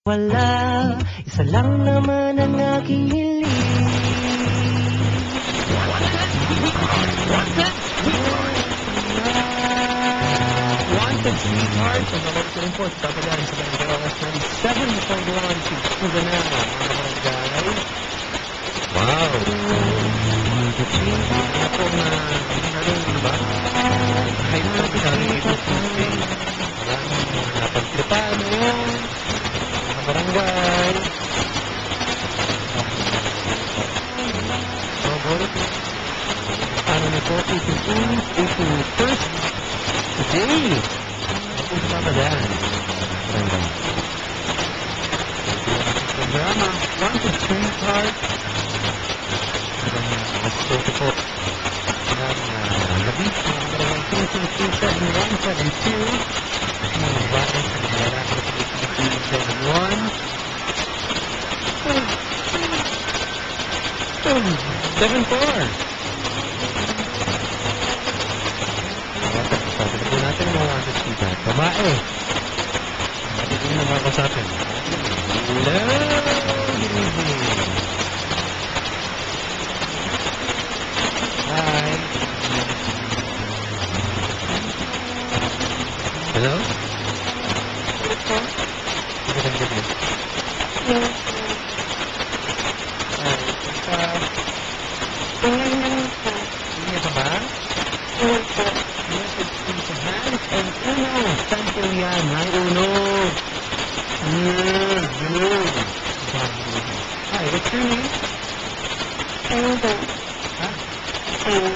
Wala, isa lang naman ang aking hiling. Wanted Sweetheart sa mga report papagaan sa Bangaras 97.1 to Suganang, mga barangay. Wow! Ako na, ba? Kahit na pinari ito Tuesday. Maraming napagtripan ngayon. Barangay. Ano na po, ito first today. Ako sa Ramadan. Barangay. Programa, Wanted Sweetheart. Gusto ko po ng gabi, mga barangay 222-7172. Mga batas sa mga lalaki 222-71. 7-4. Sabi na po natin mga wanted sweetheart. Babae. Sabi ko na mga kasapin. Hello! Good evening. Hi. Hello? Magandang gabi. Hindi ka ba? Sample yan. Hi, Uno. Good. Hi, what's your name? Huh? Teng?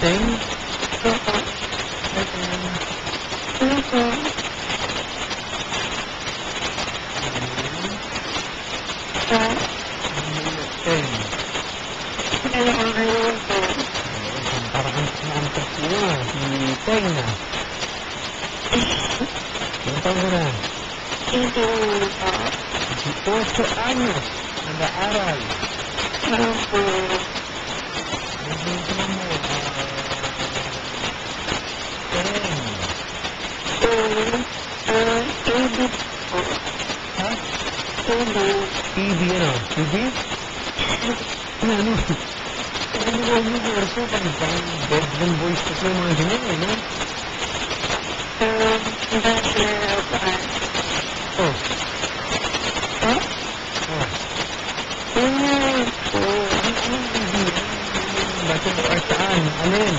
Teng. Para kang sinantok niya. Si Teng na. Ilang taon ka na? 18 anyos. Nag-aaral. Ha? TV ano? TV? Ano? Ano ba yung verso? Parang bedroom voice kasi yung mga ganyan eh, no? Oh. Huh? Oh. Bachelor of Arts saan? Alin?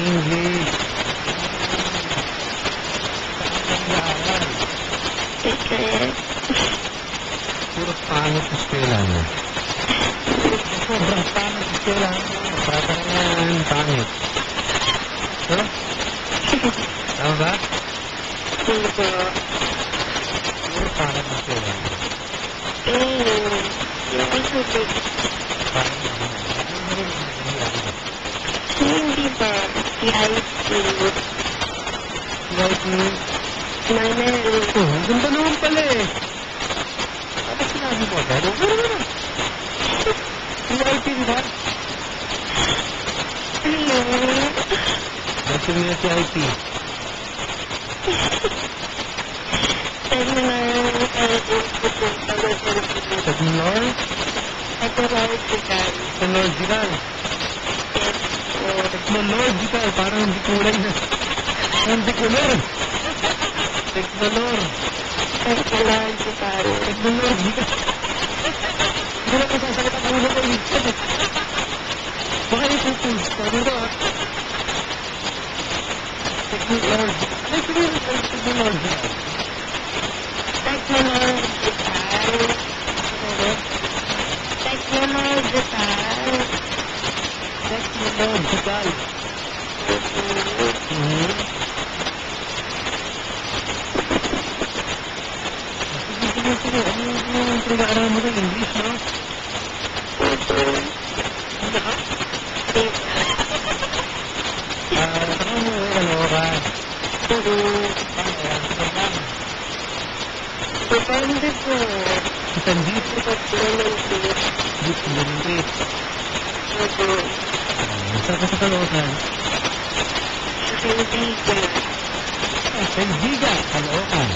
English. Puro pangit sa eskwela niya. Sobrang pangit sa eskwela. Parang nga pangit. Huh? Tama ba? Puro pangit sa eskwela niya. Hindi ba? Ang ganda naman pala eh. Ano sinabi mo agad? Ano? CIP ba? Gusto mo yung CIP? Technological? Technological, parang hindi kulay na. Hindi kulay. Technological. Hindi na masasakit ang ulo ko minsan eh. Baka ipupulse ka. Ano ba? Technological. Ano yung technological? Technological. Sige. Ano yung pinag-aaral mo ng English, no? Ano ka? Saka mo, ano ka? Sandit? Deep Lemonade. Saan ka sa Caloocan? Kaibigan. Kaibigan, Caloocan.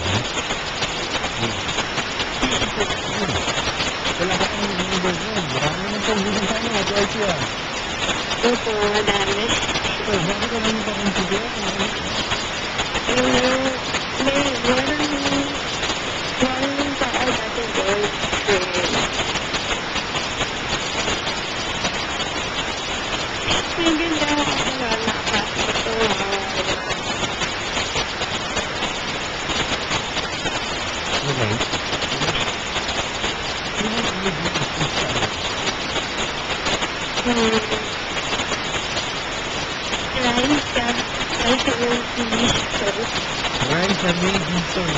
Wala ka pang nag-iibig yun. Marami naman kaibigan sa inyo, Ate Archie ah. Opo, madami. Bakit ka naman kaibigan? Walang tao dati boyfriend. May ganda ako na nakakatawa. Okay. Ryan ka. Ay, sa yung sinisyo. Ryan sa May Gibson.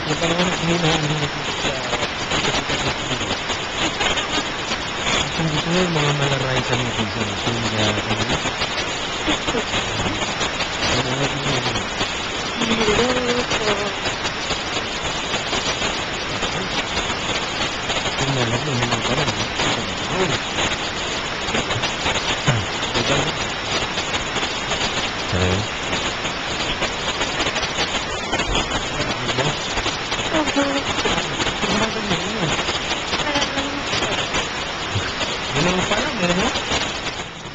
Yung panahon na hinahan mo sa kung gusto mo yung mga malaray sa May Gibson. Kung kaya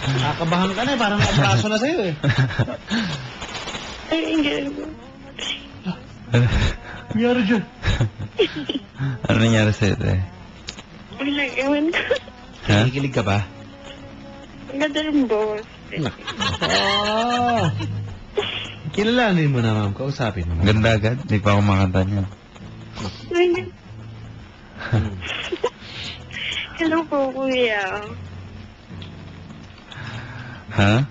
Nakabahan ka na eh, parang nakabraso na sa'yo eh. Ay, hindi mo. Nangyari dyan. Ano nangyari sa'yo, te? Wala, ewan ko. Ha? Nakikilig ka ba? Ang ganda ng boss. Oh! Kilalanin mo na, ma'am. Kausapin mo. Ganda agad? Di pa ako makanta niya. Hello po, kuya. Ha?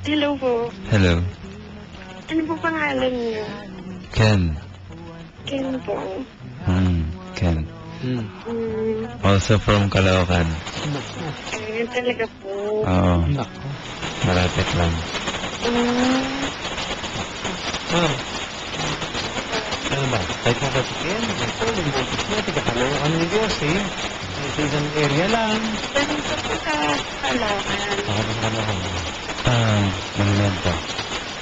Hello po. Hello? Ano po pangalan niyo? Ken. Ken po. Ken. Hmm. Also from Caloocan. Ayun talaga po. Oo. Nako. Malapit lang. Ma'am, ano ba? Kahit nakatikin, ito, nag-focus na, tiga-Caloocan ng Diyos eh. Sa isang area lang. Ganito po sa Caloocan. Baka ba sa Caloocan? Monumento.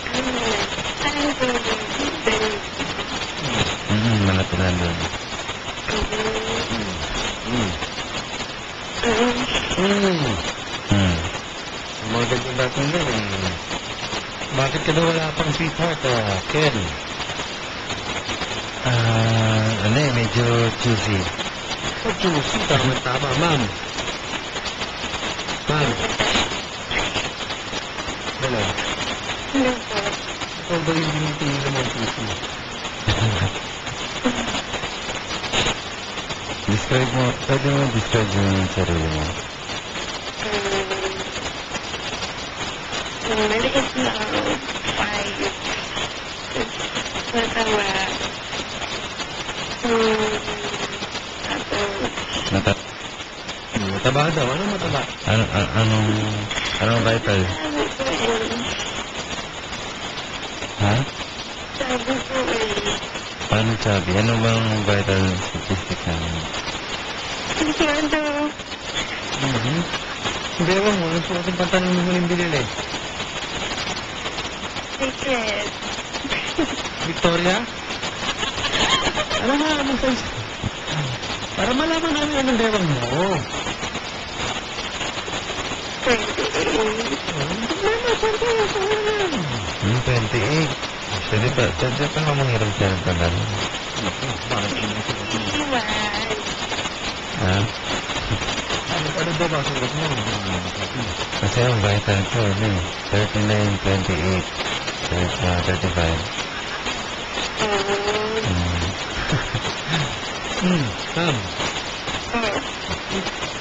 Ano po? Malapit lang doon. Ang mga ganyan natin yan eh. Bakit ka na wala pang sweetheart, Ken? Ano eh, medyo choosy. So, choosy, tama, ma'am. Ma'am. Hello. Hello po. Ikaw ba yung binibigay naman choosy? Describe mo, pwede mo describe yung sarili mo. Maliit na five. Matawa. Tapos, Mataba daw. Ano mataba? Anong vital? sabi ko Ha? sabi ko Paano sabi? Ano bang vital statistic namin? Ano? Hindi, ewan mo. Ano suot yung pantalon mo huling binili? Secret. Victoria? Ano nga, anong size? Para malaman namin anong dewang mo. 28. Pwede pa nga manghiram siya ng pangalan. Iwan. Ha? Ano daw ba? Suot mo. Kasi ang vital ko, 39, 28, 35. Sam.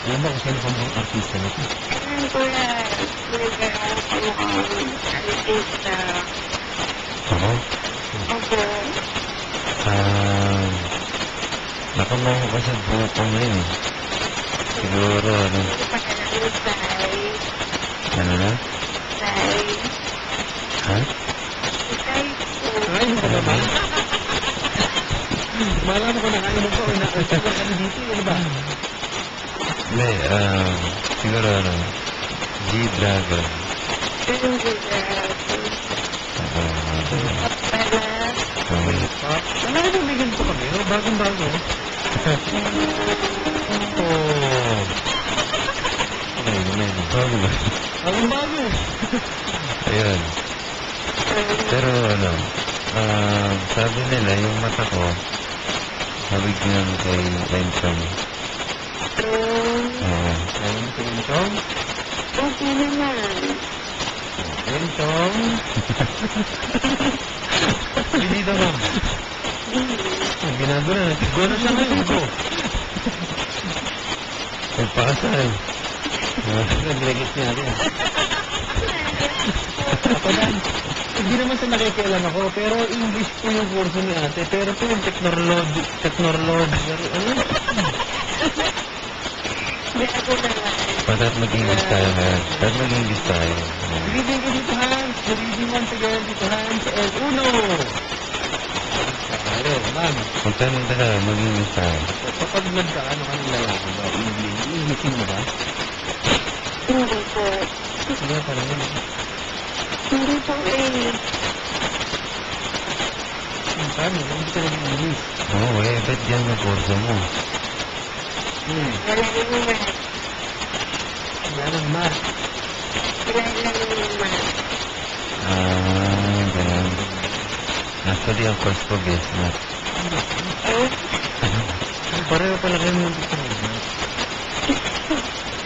Alam mo kung sino ka mga artista nito? Alam ko na, nag-aaral ko mukhang artista. Ako? Opo. Nakamang ko sa buhok ko ngayon. Siguro, Sai. ano na? Sai. Ha? Sai po. Ay, hindi ka ba? Malaman ko na kaya mo ko. Nakasagal kami dito. Ano ba? Hindi, siguro G-Dragon. Ganun ko na. Oo. Wala na, may ganito kami. Bagong-bago. Oh. Bago ba? Bagong-bago. Ayun. Pero ano, sabi nila yung mata ko, sabi nga kay Enchong. Oo. Ayun, si Entong. Okay naman. Entong. Hindi dito, ma'am. Ginagawa na. Siguro siya ngayon. Go. Nagpakasal. Nag-regit niya rin. Ako lang. Hindi naman sa nakikialam ako, pero English po yung kurso ni ate. Pero po yung technology, ano? Hindi ako naman. Ba't mag-English tayo ngayon? Ba't mag-English tayo? Reading ko dito, Hans. Reading once again dito, Hans. And uno. Ayun, ma'am. Kung tanong tayo, mag-English tayo. Kapag nagkaano ka ng lalaki ba, English mo ba? Hindi po. Sige, parang yun. Hindi po eh. Paano? Hindi ka nag-English. Oo, ba't yan ang kurso mo? Wala naman. Wala nang math. Wala naman. Ganyan. Actually, ang course ko, guess na. Eh? Pareho pala kayo mo dito mag-math.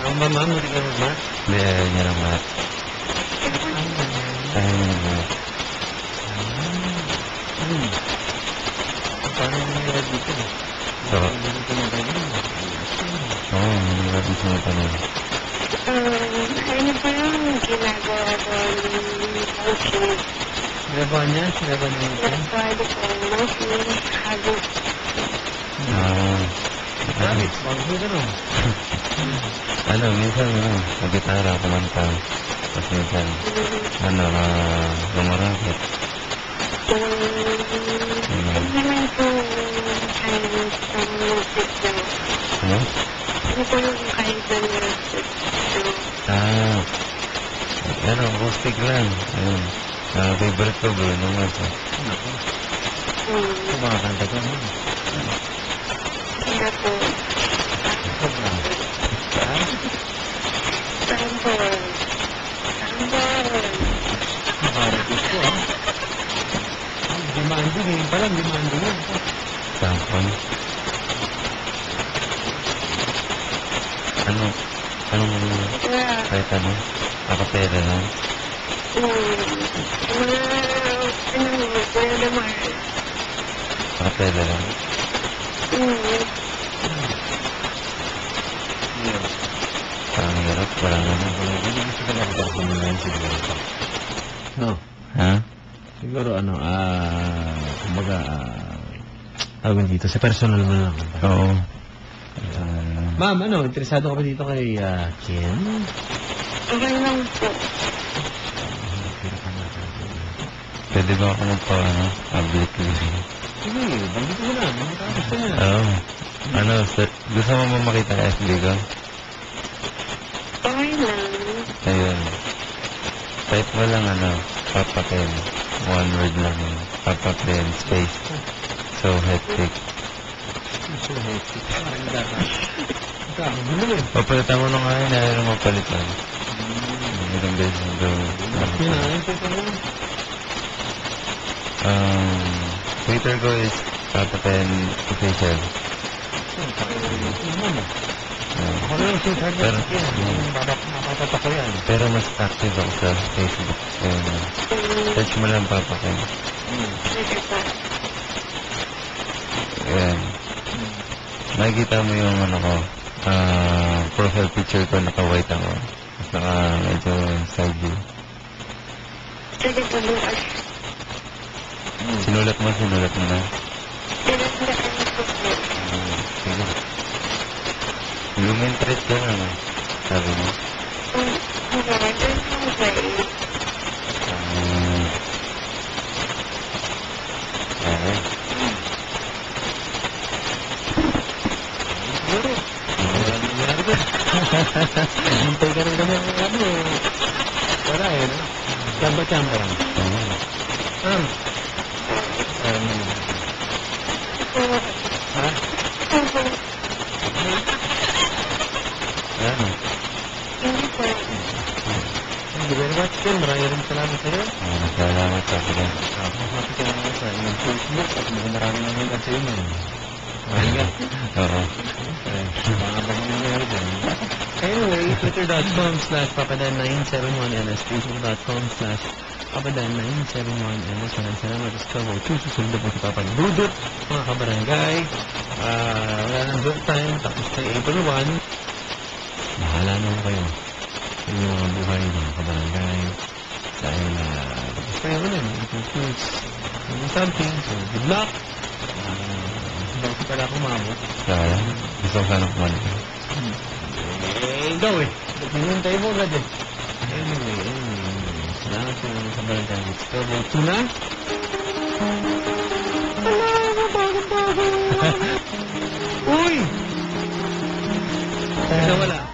Ang mama mo, hindi ka mag-math? Hindi, ayaw niya ng math. Ayaw niya ng math. Paano mo nila dito? So, Hindi ko nagagawin. oo, nilabis mo ito na. Ano pa yung ginagawa ko ng coaching? Ginagawa niya? Ginagawa niya ito? Nagpapalo ko mostly habit. Habit. Bago ko gano'n. Minsan, mag-gitara, kumanta. Tapos minsan, lumarakit. Ano naman po kind of music na? Ano? Ano po yung kind of music na? Acoustic lang. Ayun. Favorite ko, Bruno Mars. Kumakanta ka mo. Kaya po, sample. Nakarating ko ah. Demanding eh. Parang demanding yan. Sample. Anong Yeah. kahit ano? Akapela lang. Kuya naman. Akapela lang. Parang hirap. Parang ano. Hindi gusto ka lang personal siguro. No. Ha? Siguro kumbaga, tawag dito, sa personal mo lang. Oo. Ma'am, interesado ka ba dito kay Ken? Okay lang po. Pwede ba ako update ko? Sige, banggit mo na. Matapos ka na. Oo. Gusto mo makita ang FB ko? Okay lang. Ayun. Type mo lang Papa Ken. One word lang yun. Papa Ken, space. So hectic. So hectic. Parang gulo eh. Papalitan mo nung ngayon, ayaw na mapalitan. Ilang beses na daw. Yun na, yung tito mo. Twitter ko is Papa Ken Official. Ako na yung sweetheart na Pero- siya. Mapapata ko yan. Pero mas active ako sa Facebook. Ayun. Search mo lang Papa Ken. Sige po. Ayan. Makikita mo yung profile picture ko, naka-white ako. Tapos medyo side view. Sige po bukas. Sinulat mo na. Tinatandaan ko po. Sige. Lumintrate ka na, sabi mo. Okay, okay. Okay. Siguro. Wala nangyari doon. Hintay ka rin kami ng wala eh, no? Chamba-chamba lang. Oo. Parang naman. sa'yo. Salamat sa akin. Ako, happy ka naman sa iyong Facebook at maraming nanonood sa'yo nun. Mahiga. Oo. Mga bagong meron dyan. Anyway, twitter.com/papadan971ns, facebook.com/papadan971ns. Maraming salamat. Discover 2 susunod na po si Papa Dudut, mga kabarangay. Wala nang good time. Tapos na April 1. Bahala naman kayo sa inyong mga buhay, mga kabarangay. Dahil tapos kayo ulit. It includes something. So, good luck. Bakit pala ako maabot? Kaya, gusto ko sana kumalik. Ikaw eh. Pinintay mo agad eh. Anyway. Salamat po sa barangay. Let's go. Ito na. Uy! Wala.